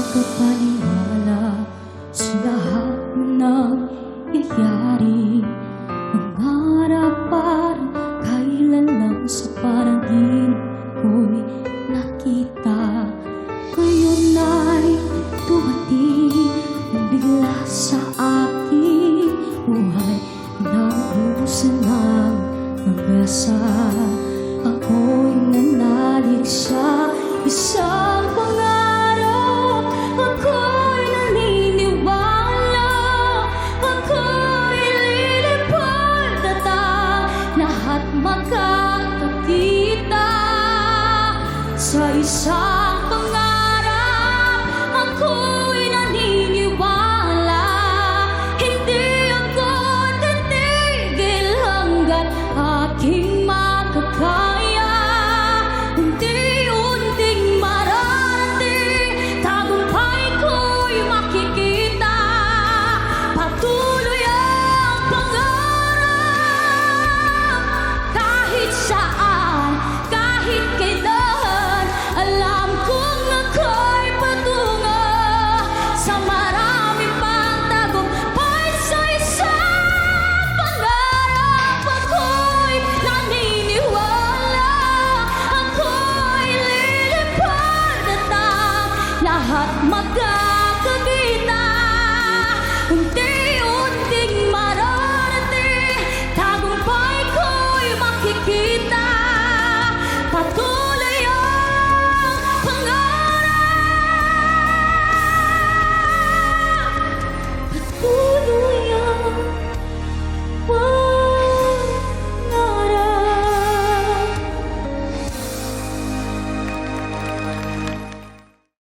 makapaniwala sa lahat ng nangyayari. Mangarap parang kailan lang sa panaginip ko'y nakita. Ngayon ay dumating ang bigla sa aking buhay. Naubusan ng pag-asa, ako'y nanalig sa isang pangarap. Ako'y naniniwala, ako'y lilipad at ang lahat magkakakita sa isang